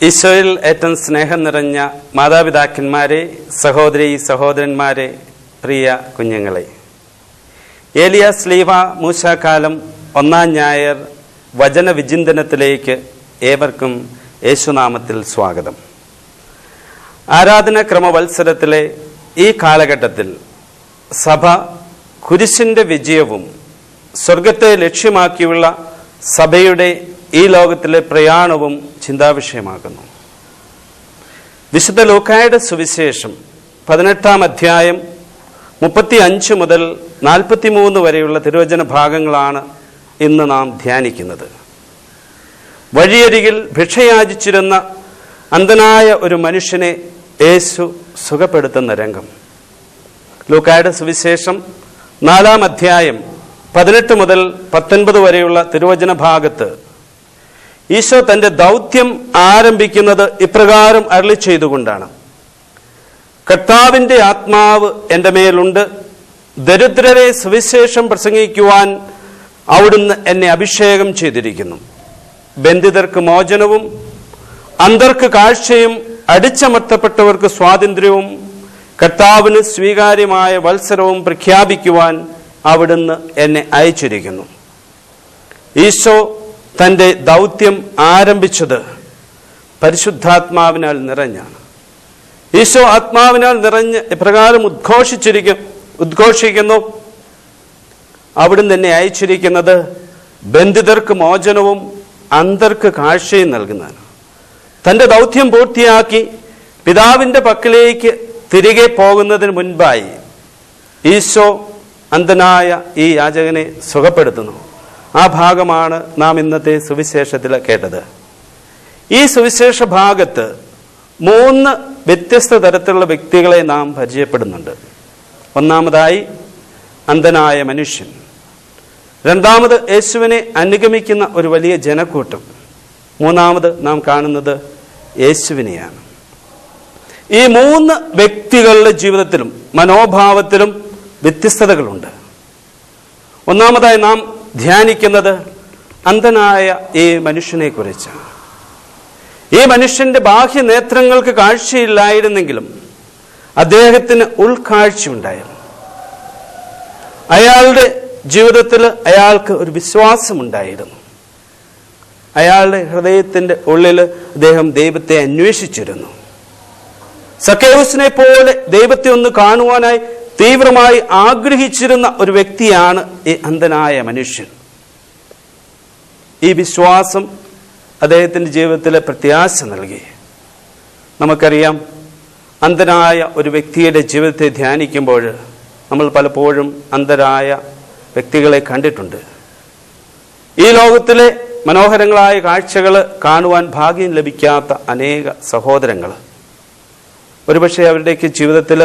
ഈശോയിൽ ഏറ്റവും സ്നേഹം നിറഞ്ഞ മാതാപിതാക്കന്മാരെ, സഹോദരി സഹോദരന്മാരെ, പ്രിയ കുഞ്ഞുങ്ങളെ, ഏലിയ സ്ലീവ മൂശാക്കാലം 1-ാം ഞായർ വചന വിചിന്തനത്തിലേക്ക് ഏവർക്കും യേശുനാമത്തിൽ സ്വാഗതം. ആരാധനാക്രമവത്സരത്തിലെ ഈ കാലഘട്ടത്തിൽ സഭ കുരിശിൻ്റെ വിജയവും സ്വർഗത്തെ ലക്ഷ്യമാക്കിയുള്ള സഭയുടെ ഈ ലോകത്തിലെ പ്രയാണവും ചിന്താവിഷയമാകുന്നു. വിശുദ്ധ ലൂക്കായുടെ സുവിശേഷം 18-ാം അധ്യായം 35 മുതൽ 43 വരെയുള്ള തിരുവചന ഭാഗങ്ങളാണ് ഇന്ന് നാം ധ്യാനിക്കുന്നത്. വഴിയരികിൽ ഭിക്ഷയാചിച്ചിരുന്ന അന്ധനായ ഒരു മനുഷ്യനെ യേശു സുഖപ്പെടുത്തുന്ന രംഗം. ലൂക്കായുടെ സുവിശേഷം 4-ാം അധ്യായം 18 മുതൽ 19 വരെയുള്ള തിരുവചന ഭാഗത്ത് ഈശോ തന്റെ ദൗത്യം ആരംഭിക്കുന്നത് ഇപ്രകാരം അരുളി ചെയ്തുകൊണ്ടാണ്: കർത്താവിന്റെ ആത്മാവ് എൻ്റെ മേലുണ്ട്, ദരിദ്രരെ സുവിശേഷം പ്രസംഗിക്കുവാൻ അവിടുന്ന് എന്നെ അഭിഷേകം ചെയ്തിരിക്കുന്നു. ബന്ധിതർക്ക് മോചനവും അന്ധർക്ക് കാഴ്ചയും അടിച്ചമർത്തപ്പെട്ടവർക്ക് സ്വാതന്ത്ര്യവും കർത്താവിന് സ്വീകാര്യമായ വത്സരവും പ്രഖ്യാപിക്കുവാൻ അവിടുന്ന് എന്നെ അയച്ചിരിക്കുന്നു. ഈശോ തൻ്റെ ദൗത്യം ആരംഭിച്ചത് പരിശുദ്ധാത്മാവിനാൽ നിറഞ്ഞാണ്. ഈശോ ആത്മാവിനാൽ നിറഞ്ഞ് ഇപ്രകാരം ഉദ്ഘോഷിക്കുന്നു: അവിടുന്ന് എന്നെ അയച്ചിരിക്കുന്നത് ബന്ധിതർക്ക് മോചനവും അന്ധർക്ക് കാഴ്ചയും നൽകുന്നതാണ്. തൻ്റെ ദൗത്യം പൂർത്തിയാക്കി പിതാവിൻ്റെ പക്കലേക്ക് തിരികെ പോകുന്നതിന് മുൻപായി ഈശോ അന്ധനായ ഈ യാചകനെ സുഖപ്പെടുത്തുന്നു. ആ ഭാഗമാണ് നാം ഇന്നത്തെ സുവിശേഷത്തിൽ കേട്ടത്. ഈ സുവിശേഷ ഭാഗത്ത് 3 വ്യത്യസ്ത തരത്തിലുള്ള വ്യക്തികളെ നാം പരിചയപ്പെടുന്നുണ്ട്. ഒന്നാമതായി അന്ധനായ മനുഷ്യൻ, രണ്ടാമത് യേശുവിനെ അനുഗമിക്കുന്ന ഒരു വലിയ ജനക്കൂട്ടം, മൂന്നാമത് നാം കാണുന്നത് യേശുവിനെയാണ്. ഈ 3 വ്യക്തികളുടെ ജീവിതത്തിലും മനോഭാവത്തിലും വ്യത്യസ്തതകളുണ്ട്. ഒന്നാമതായി നാം ധ്യാനിക്കുന്നത് അന്ധനായ ഈ മനുഷ്യനെ കുറിച്ചാണ്. ഈ മനുഷ്യന്റെ ബാഹ്യ നേത്രങ്ങൾക്ക് കാഴ്ചയില്ലായിരുന്നെങ്കിലും അദ്ദേഹത്തിന് ഉൾക്കാഴ്ചയുണ്ടായിരുന്നു. അയാളുടെ ജീവിതത്തിൽ അയാൾക്ക് ഒരു വിശ്വാസമുണ്ടായിരുന്നു. അയാളുടെ ഹൃദയത്തിന്റെ ഉള്ളിൽ അദ്ദേഹം ദൈവത്തെ അന്വേഷിച്ചിരുന്നു. സക്കേവുസിനെ പോലെ ദൈവത്തെ ഒന്ന് കാണുവാനായി തീവ്രമായി ആഗ്രഹിച്ചിരുന്ന ഒരു വ്യക്തിയാണ് ഈ അന്ധനായ മനുഷ്യൻ. ഈ വിശ്വാസം അദ്ദേഹത്തിൻ്റെ ജീവിതത്തിലെ പ്രത്യാശ നൽകി. നമുക്കറിയാം, അന്ധനായ ഒരു വ്യക്തിയുടെ ജീവിതത്തെ ധ്യാനിക്കുമ്പോൾ നമ്മൾ പലപ്പോഴും അന്ധരായ വ്യക്തികളെ കണ്ടിട്ടുണ്ട്. ഈ ലോകത്തിലെ മനോഹരങ്ങളായ കാഴ്ചകൾ കാണുവാൻ ഭാഗ്യം ലഭിക്കാത്ത അനേക സഹോദരങ്ങൾ, ഒരുപക്ഷെ അവരുടെയൊക്കെ ജീവിതത്തിൽ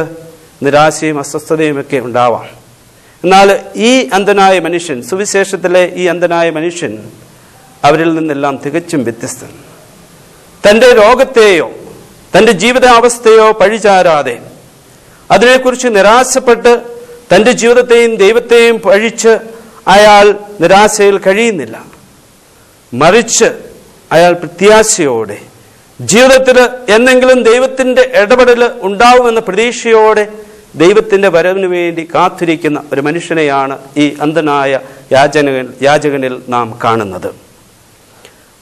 നിരാശയും അസ്വസ്ഥതയും ഒക്കെ ഉണ്ടാവാം. എന്നാൽ ഈ അന്ധനായ മനുഷ്യൻ, സുവിശേഷത്തിലെ ഈ അന്ധനായ മനുഷ്യൻ അവരിൽ നിന്നെല്ലാം തികച്ചും വ്യത്യസ്തൻ. തൻ്റെ രോഗത്തെയോ തൻ്റെ ജീവിതാവസ്ഥയോ പഴിചാരാതെ, അതിനെക്കുറിച്ച് നിരാശപ്പെട്ട് തൻ്റെ ജീവിതത്തെയും ദൈവത്തെയും പഴിച്ച് അയാൾ നിരാശയിൽ കഴിയുന്നില്ല. മറിച്ച് അയാൾ പ്രത്യാശയോടെ, ജീവിതത്തിൽ എന്തെങ്കിലും ദൈവത്തിൻ്റെ ഇടപെടൽ ഉണ്ടാവുമെന്ന പ്രതീക്ഷയോടെ ദൈവത്തിൻ്റെ വരവിന് വേണ്ടി കാത്തിരിക്കുന്ന ഒരു മനുഷ്യനെയാണ് ഈ അന്ധനായ യാചകനിൽ നാം കാണുന്നത്.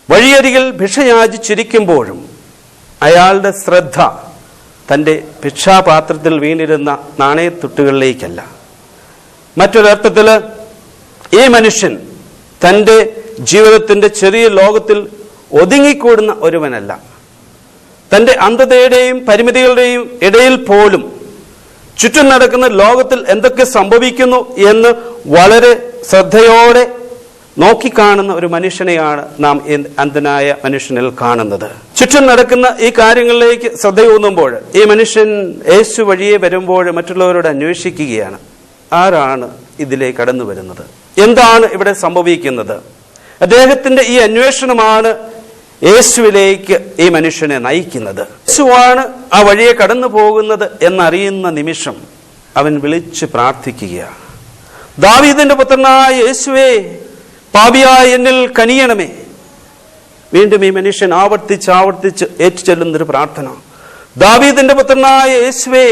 വഴിയരികിൽ ഭിക്ഷയാചിച്ചിരിക്കുമ്പോഴും അയാളുടെ ശ്രദ്ധ തൻ്റെ ഭിക്ഷാപാത്രത്തിൽ വീണിരുന്ന നാണയത്തുട്ടുകളിലേക്കല്ല. മറ്റൊരർത്ഥത്തിൽ ഈ മനുഷ്യൻ തൻ്റെ ജീവിതത്തിൻ്റെ ചെറിയ ലോകത്തിൽ ഒതുങ്ങിക്കൂടുന്ന ഒരുവനല്ല. തൻ്റെ അന്ധതയുടെയും പരിമിതികളുടെയും ഇടയിൽ പോലും ചുറ്റും നടക്കുന്ന ലോകത്തിൽ എന്തൊക്കെ സംഭവിക്കുന്നു എന്ന് വളരെ ശ്രദ്ധയോടെ നോക്കിക്കാണുന്ന ഒരു മനുഷ്യനെയാണ് നാം അന്ധനായ മനുഷ്യനിൽ കാണുന്നത്. ചുറ്റും നടക്കുന്ന ഈ കാര്യങ്ങളിലേക്ക് ശ്രദ്ധയൂന്നുമ്പോൾ ഈ മനുഷ്യൻ യേശു വഴിയെ വരുമ്പോൾ മറ്റുള്ളവരോട് അന്വേഷിക്കുകയാണ്: ആരാണ് ഇതിലേക്ക് കടന്നു വരുന്നത്? എന്താണ് ഇവിടെ സംഭവിക്കുന്നത്? അദ്ദേഹത്തിന്റെ ഈ അന്വേഷണമാണ് യേശുവിലേക്ക് ഈ മനുഷ്യനെ നയിക്കുന്നത്. യേശുവാണ് ആ വഴിയെ കടന്നു പോകുന്നത് എന്നറിയുന്ന നിമിഷം അവൻ വിളിച്ച് പ്രാർത്ഥിക്കുകയാണ്: ദാവീദിന്റെ പുത്രനായ യേശുവേ, പാപിയായ എന്നിൽ കനിയണമേ. വീണ്ടും ഈ മനുഷ്യൻ ആവർത്തിച്ച് ഏറ്റുചൊല്ലുന്നൊരു പ്രാർത്ഥന, ദാവീദിന്റെ പുത്രനായ യേശുവേ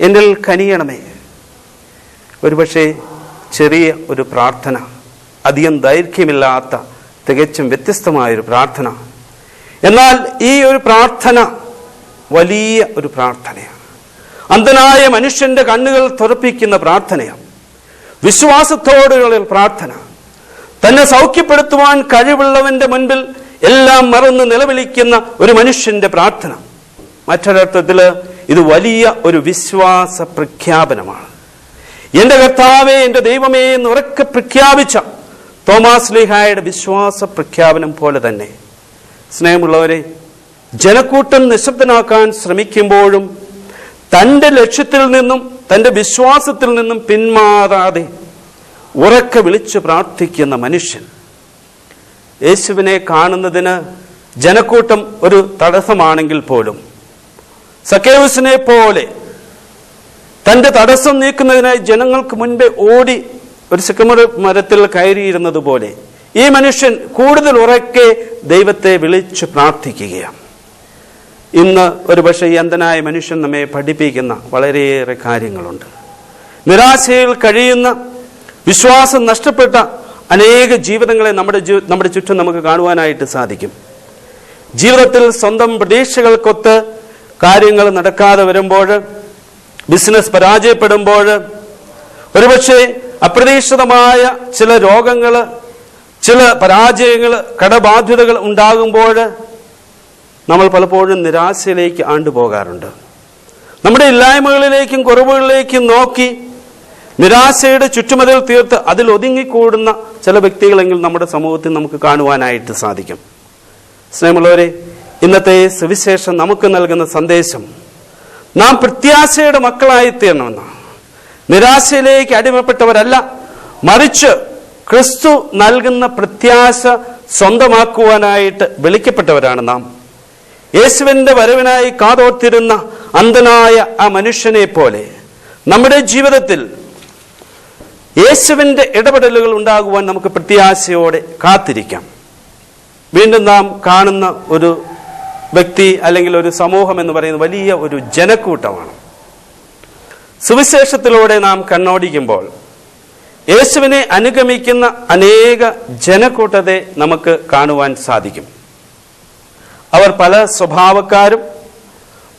എന്നിൽ കനിയണമേ. ഒരുപക്ഷെ ചെറിയ ഒരു പ്രാർത്ഥന, അധികം ദൈർഘ്യമില്ലാത്ത തികച്ചും വ്യത്യസ്തമായൊരു പ്രാർത്ഥന. എന്നാൽ ഈ ഒരു പ്രാർത്ഥന വലിയ ഒരു പ്രാർത്ഥനയാണ്. അന്ധനായ മനുഷ്യന്റെ കണ്ണുകൾ തുറപ്പിക്കുന്ന പ്രാർത്ഥനയാണ്. വിശ്വാസത്തോടുള്ള പ്രാർത്ഥന. തന്നെ സൗഖ്യപ്പെടുത്തുവാൻ കഴിവുള്ളവന്റെ മുൻപിൽ എല്ലാം മറന്ന് നിലവിളിക്കുന്ന ഒരു മനുഷ്യന്റെ പ്രാർത്ഥന. മറ്റൊരർത്ഥത്തിൽ ഇത് വലിയ ഒരു വിശ്വാസ പ്രഖ്യാപനമാണ്. എന്റെ കർത്താവേ, എന്റെ ദൈവമേ എന്ന് ഉറക്കെ പ്രഖ്യാപിച്ച തോമാസ് ശ്ലീഹായുടെ വിശ്വാസ പ്രഖ്യാപനം പോലെ തന്നെ, സ്നേഹമുള്ളവരെ, ജനക്കൂട്ടം നിശബ്ദനാക്കാൻ ശ്രമിക്കുമ്പോഴും തൻ്റെ ലക്ഷ്യത്തിൽ നിന്നും തൻ്റെ വിശ്വാസത്തിൽ നിന്നും പിന്മാറാതെ ഉറക്കെ വിളിച്ചു പ്രാർത്ഥിക്കുന്ന മനുഷ്യൻ. യേശുവിനെ കാണുന്നതിന് ജനക്കൂട്ടം ഒരു തടസ്സമാണെങ്കിൽ പോലും സക്കേവുസിനെ പോലെ തൻ്റെ തടസ്സം നീക്കുന്നതിനായി ജനങ്ങൾക്ക് മുൻപേ ഓടി ഒരു സിക്കമർ മരത്തിൽ കയറിയിരുന്നത് പോലെ ഈ മനുഷ്യൻ കൂടുതൽ ഉറക്കെ ദൈവത്തെ വിളിച്ചു പ്രാർത്ഥിക്കുകയാണ്. ഇന്ന് ഒരുപക്ഷെ ഈ അന്ധനായ മനുഷ്യൻ നമ്മെ പഠിപ്പിക്കുന്ന വളരെയേറെ കാര്യങ്ങളുണ്ട്. നിരാശയിൽ കഴിയുന്ന, വിശ്വാസം നഷ്ടപ്പെട്ട അനേക ജീവിതങ്ങളെ നമ്മുടെ ചുറ്റും നമുക്ക് കാണുവാനായിട്ട് സാധിക്കും. ജീവിതത്തിൽ സ്വന്തം പ്രതീക്ഷകൾക്കൊത്ത് കാര്യങ്ങൾ നടക്കാതെ വരുമ്പോൾ, ബിസിനസ് പരാജയപ്പെടുമ്പോൾ, ഒരുപക്ഷെ അപ്രതീക്ഷിതമായ ചില രോഗങ്ങൾ, ചില പരാജയങ്ങൾ, കടബാധ്യതകൾ ഉണ്ടാകുമ്പോൾ നമ്മൾ പലപ്പോഴും നിരാശയിലേക്ക് ആണ്ടുപോകാറുണ്ട്. നമ്മുടെ ഇല്ലായ്മകളിലേക്കും കുറവുകളിലേക്കും നോക്കി നിരാശയുടെ ചുറ്റുമതിൽ തീർത്ത് അതിൽ ഒതുങ്ങിക്കൂടുന്ന ചില വ്യക്തികളെങ്കിലും നമ്മുടെ സമൂഹത്തിൽ നമുക്ക് കാണുവാനായിട്ട് സാധിക്കും. സ്നേഹമുള്ളവരെ, ഇന്നത്തെ സുവിശേഷം നമുക്ക് നൽകുന്ന സന്ദേശം നാം പ്രത്യാശയുടെ മക്കളായി തീരണമെന്നാണ്. നിരാശയിലേക്ക് അടിമപ്പെട്ടവരല്ല, മറിച്ച് ക്രിസ്തു നൽകുന്ന പ്രത്യാശ സ്വന്തമാക്കുവാനായിട്ട് വിളിക്കപ്പെട്ടവരാണ് നാം. യേശുവിന്റെ വരവിനായി കാതോർത്തിരുന്ന അന്ധനായ ആ മനുഷ്യനെ പോലെ നമ്മുടെ ജീവിതത്തിൽ യേശുവിന്റെ ഇടപെടലുകൾ ഉണ്ടാകുവാൻ നമുക്ക് പ്രത്യാശയോടെ കാത്തിരിക്കാം. വീണ്ടും നാം കാണുന്ന ഒരു വ്യക്തി അല്ലെങ്കിൽ ഒരു സമൂഹം എന്ന് പറയുന്നത് വലിയ ഒരു ജനക്കൂട്ടമാണ്. സുവിശേഷത്തിലൂടെ നാം കണ്ണോടിക്കുമ്പോൾ യേശുവിനെ അനുഗമിക്കുന്ന അനേക ജനക്കൂട്ടത്തെ നമുക്ക് കാണുവാൻ സാധിക്കും. അവർ പല സ്വഭാവക്കാരും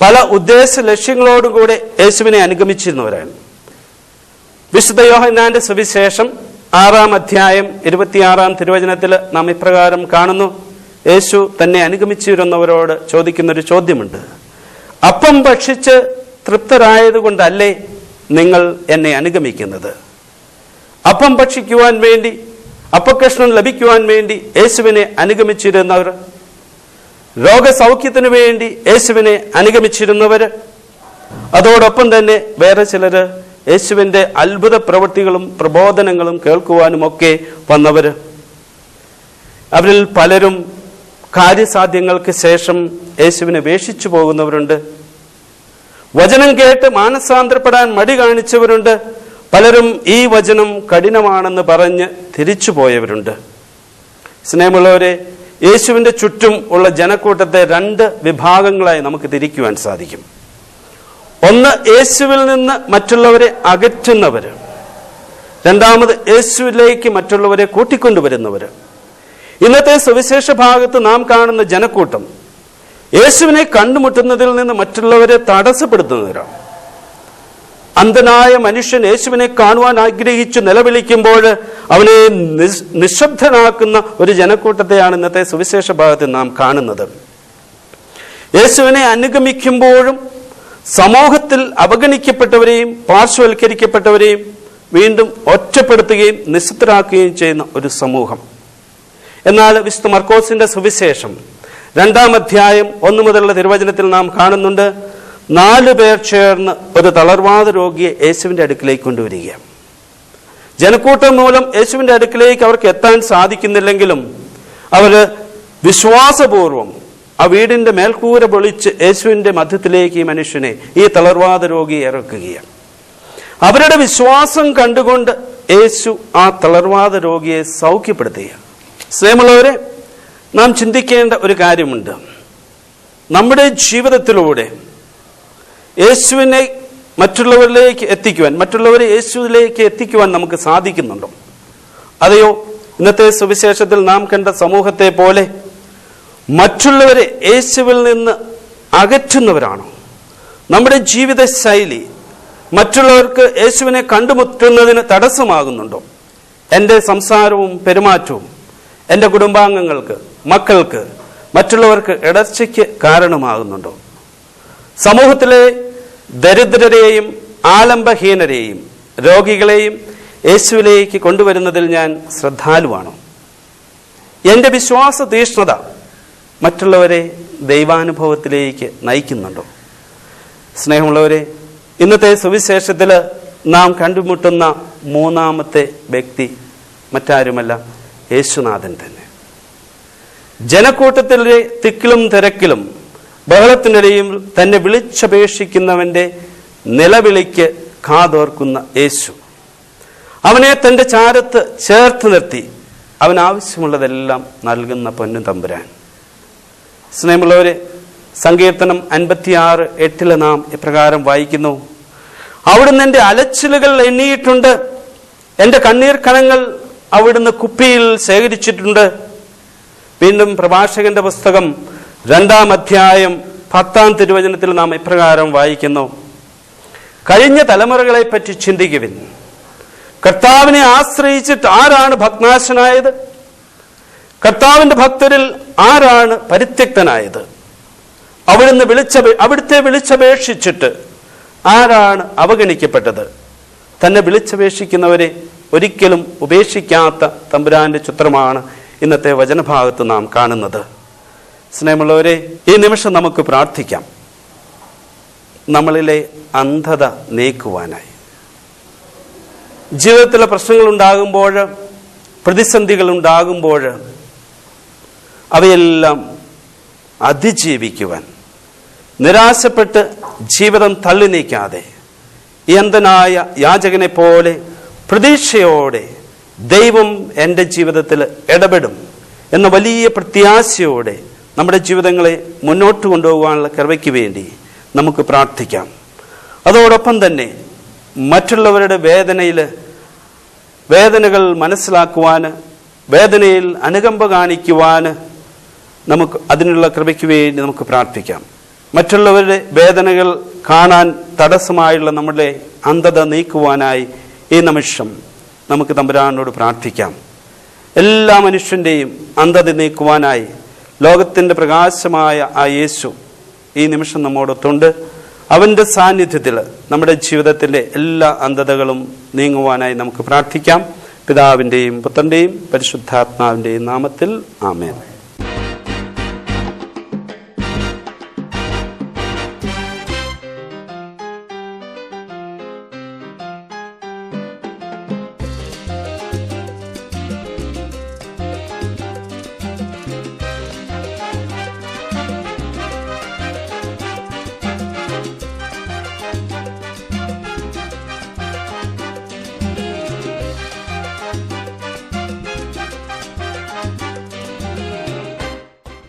പല ഉദ്ദേശ ലക്ഷ്യങ്ങളോടും കൂടെ യേശുവിനെ അനുഗമിച്ചിരുന്നവരാണ്. വിശുദ്ധ യോഹന്നാന്റെ സുവിശേഷം 6-ാം അധ്യായം 26-ാം തിരുവചനത്തിൽ നാം ഇപ്രകാരം കാണുന്നു. യേശു തന്നെ അനുഗമിച്ചിരുന്നവരോട് ചോദിക്കുന്നൊരു ചോദ്യമുണ്ട്. അപ്പം ഭക്ഷിച്ച് തൃപ്തരായതുകൊണ്ടല്ലേ നിങ്ങൾ എന്നെ അനുഗമിക്കുന്നത്? അപ്പം ഭക്ഷിക്കുവാൻ വേണ്ടി, അപ്പക്കഷ്ണം ലഭിക്കുവാൻ വേണ്ടി യേശുവിനെ അനുഗമിച്ചിരുന്നവർ, രോഗസൗഖ്യത്തിനു വേണ്ടി യേശുവിനെ അനുഗമിച്ചിരുന്നവർ, അതോടൊപ്പം തന്നെ വേറെ ചിലർ യേശുവിൻ്റെ അത്ഭുത പ്രവൃത്തികളും പ്രബോധനങ്ങളും കേൾക്കുവാനുമൊക്കെ വന്നവർ. അവരിൽ പലരും കാര്യസാധ്യങ്ങൾക്ക് ശേഷം യേശുവിനെ ഉപേക്ഷിച്ചു പോകുന്നവരുണ്ട്. വചനം കേട്ട് മാനസാന്തരപ്പെടാൻ മടി കാണിച്ചവരുണ്ട്. പലരും ഈ വചനം കഠിനമാണെന്ന് പറഞ്ഞ് തിരിച്ചു പോയവരുണ്ട്. സ്നേഹമുള്ളവരെ, യേശുവിൻ്റെ ചുറ്റും ഉള്ള ജനക്കൂട്ടത്തെ 2 വിഭാഗങ്ങളായി നമുക്ക് തിരിക്കുവാൻ സാധിക്കും. ഒന്ന്, യേശുവിൽ നിന്ന് മറ്റുള്ളവരെ അകറ്റുന്നവർ. രണ്ടാമത്, യേശുവിലേക്ക് മറ്റുള്ളവരെ കൂട്ടിക്കൊണ്ടുവരുന്നവർ. ഇന്നത്തെ സുവിശേഷ ഭാഗത്ത് നാം കാണുന്ന ജനക്കൂട്ടം യേശുവിനെ കണ്ടുമുട്ടുന്നതിൽ നിന്ന് മറ്റുള്ളവരെ തടസ്സപ്പെടുത്തുന്നവരാണ്. അന്ധനായ മനുഷ്യൻ യേശുവിനെ കാണുവാൻ ആഗ്രഹിച്ചു നിലവിളിക്കുമ്പോൾ അവനെ നിശബ്ദനാക്കുന്ന ഒരു ജനക്കൂട്ടത്തെയാണ് ഇന്നത്തെ സുവിശേഷ ഭാഗത്ത് നാം കാണുന്നത്. യേശുവിനെ അനുഗമിക്കുമ്പോഴും സമൂഹത്തിൽ അവഗണിക്കപ്പെട്ടവരെയും പാർശ്വവൽക്കരിക്കപ്പെട്ടവരെയും വീണ്ടും ഒറ്റപ്പെടുത്തുകയും നിശബ്ദരാക്കുകയും ചെയ്യുന്ന ഒരു സമൂഹം. എന്നാൽ വിശുദ്ധ മർക്കോസിന്റെ സുവിശേഷം 2-ാം അധ്യായം 1 മുതലുള്ള തിരുവചനത്തിൽ നാം കാണുന്നുണ്ട്. 4 പേർ ചേർന്ന് ഒരു തളർവാദ രോഗിയെ യേശുവിൻ്റെ അടുക്കിലേക്ക് കൊണ്ടുവരികയാണ്. ജനക്കൂട്ടം മൂലം യേശുവിൻ്റെ അടുക്കിലേക്ക് അവർക്ക് എത്താൻ സാധിക്കുന്നില്ലെങ്കിലും അവർ വിശ്വാസപൂർവം ആ വീടിൻ്റെ മേൽക്കൂര പൊളിച്ച് യേശുവിൻ്റെ മധ്യത്തിലേക്ക് ഈ മനുഷ്യനെ, ഈ തളർവാദ രോഗിയെ ഇറക്കുകയാണ്. അവരുടെ വിശ്വാസം കണ്ടുകൊണ്ട് യേശു ആ തളർവാദ രോഗിയെ സൗഖ്യപ്പെടുത്തുകയാണ്. സ്നേഹമുള്ളവരെ, നാം ചിന്തിക്കേണ്ട ഒരു കാര്യമുണ്ട്. നമ്മുടെ ജീവിതത്തിലൂടെ യേശുവിനെ മറ്റുള്ളവരിലേക്ക് എത്തിക്കുവാൻ, മറ്റുള്ളവരെ യേശുവിലേക്ക് എത്തിക്കുവാൻ നമുക്ക് സാധിക്കുന്നുണ്ടോ? അതെയോ ഇന്നത്തെ സുവിശേഷത്തിൽ നാം കണ്ട സമൂഹത്തെ പോലെ മറ്റുള്ളവരെ യേശുവിൽ നിന്ന് അകറ്റുന്നവരാണോ? നമ്മുടെ ജീവിത ശൈലി മറ്റുള്ളവർക്ക് യേശുവിനെ കണ്ടുമുട്ടുന്നതിന് തടസ്സമാകുന്നുണ്ടോ? എൻ്റെ സംസാരവും പെരുമാറ്റവും എൻ്റെ കുടുംബാംഗങ്ങൾക്ക്, മക്കൾക്ക്, മറ്റുള്ളവർക്ക് ഇടർച്ചയ്ക്ക് കാരണമാകുന്നുണ്ടോ? സമൂഹത്തിലെ ദരിദ്രരെയും ആലംബഹീനരെയും രോഗികളെയും യേശുവിലേക്ക് കൊണ്ടുവരുന്നതിൽ ഞാൻ ശ്രദ്ധാലുവാണോ? എൻ്റെ വിശ്വാസ തീഷ്ണത മറ്റുള്ളവരെ ദൈവാനുഭവത്തിലേക്ക് നയിക്കുന്നുണ്ടോ? സ്നേഹമുള്ളവരെ, ഇന്നത്തെ സുവിശേഷത്തിൽ നാം കണ്ടുമുട്ടുന്ന മൂന്നാമത്തെ വ്യക്തി മറ്റാരുമല്ല, യേശുനാഥൻ തന്നെ. ജനക്കൂട്ടത്തിലെ തിക്കിലും തിരക്കിലും ബഹളത്തിനിടയിൽ തന്നെ വിളിച്ചപേക്ഷിക്കുന്നവന്റെ നിലവിളിക്ക് കാതോർക്കുന്ന യേശു, അവനെ തൻ്റെ ചാരത്ത് ചേർത്ത് നിർത്തി അവൻ ആവശ്യമുള്ളതെല്ലാം നൽകുന്ന പൊന്നു തമ്പുരാൻ. സ്നേഹമുള്ളവരെ, സങ്കീർത്തനം 56:8 നാം ഇപ്രകാരം വായിക്കുന്നു: അവിടുന്ന് എൻ്റെ അലച്ചിലുകൾ എണ്ണിയിട്ടുണ്ട്, എൻ്റെ കണ്ണീർ കണങ്ങൾ അവിടുന്ന് കുപ്പിയിൽ ശേഖരിച്ചിട്ടുണ്ട്. വീണ്ടും പ്രഭാഷകന്റെ പുസ്തകം 2-ാം അധ്യായം 10-ാം തിരുവചനത്തിൽ നാം ഇപ്രകാരം വായിക്കുന്നു: കഴിഞ്ഞ തലമുറകളെ പറ്റി ചിന്തിക്കുവിൻ, കർത്താവിനെ ആശ്രയിച്ചിട്ട് ആരാണ് ഭഗ്നാശനായത്? കർത്താവിന്റെ ഭക്തരിൽ ആരാണ് പരിത്യക്തനായത്? അവിടുത്തെ വിളിച്ചപേക്ഷിച്ചിട്ട് ആരാണ് അവഗണിക്കപ്പെട്ടത്? തന്നെ വിളിച്ചപേക്ഷിക്കുന്നവരെ ഒരിക്കലും ഉപേക്ഷിക്കാത്ത തമ്പുരാന്റെ ചിത്രമാണ് ഇന്നത്തെ വചനഭാഗത്ത് നാം കാണുന്നത്. സ്നേഹമുള്ളവരെ, ഈ നിമിഷം നമുക്ക് പ്രാർത്ഥിക്കാം, നമ്മളിലെ അന്ധത നീക്കുവാനായി. ജീവിതത്തിലെ പ്രശ്നങ്ങൾ ഉണ്ടാകുമ്പോൾ, പ്രതിസന്ധികൾ ഉണ്ടാകുമ്പോൾ അവയെല്ലാം അതിജീവിക്കുവാൻ, നിരാശപ്പെട്ട് ജീവിതം തള്ളി നീക്കാതെ ഈ അന്ധനായ യാചകനെ പോലെ പ്രതീക്ഷയോടെ ദൈവം എൻ്റെ ജീവിതത്തിൽ ഇടപെടും എന്ന വലിയ പ്രത്യാശയോടെ നമ്മുടെ ജീവിതങ്ങളെ മുന്നോട്ട് കൊണ്ടുപോകാനുള്ള കൃപയ്ക്ക് വേണ്ടി നമുക്ക് പ്രാർത്ഥിക്കാം. അതോടൊപ്പം തന്നെ മറ്റുള്ളവരുടെ വേദനകൾ മനസ്സിലാക്കുവാൻ, വേദനയിൽ അനുകമ്പ കാണിക്കുവാൻ നമുക്ക് അതിനുള്ള കൃപയ്ക്ക് വേണ്ടി നമുക്ക് പ്രാർത്ഥിക്കാം. മറ്റുള്ളവരുടെ വേദനകൾ കാണാൻ തടസ്സമായുള്ള നമ്മുടെ അന്ധത നീക്കുവാനായി ഈ നിമിഷം നമുക്ക് തമ്പുരാനോട് പ്രാർത്ഥിക്കാം. എല്ലാ മനുഷ്യൻ്റെയും അന്ധത നീക്കുവാനായി ലോകത്തിൻ്റെ പ്രകാശമായ ആ യേശു ഈ നിമിഷം നമ്മോടൊത്തുണ്ട്. അവൻ്റെ സാന്നിധ്യത്തിൽ നമ്മുടെ ജീവിതത്തിൻ്റെ എല്ലാ അന്ധതകളും നീങ്ങുവാനായി നമുക്ക് പ്രാർത്ഥിക്കാം. പിതാവിൻ്റെയും പുത്രൻ്റെയും പരിശുദ്ധാത്മാവിൻ്റെയും നാമത്തിൽ ആമേൻ.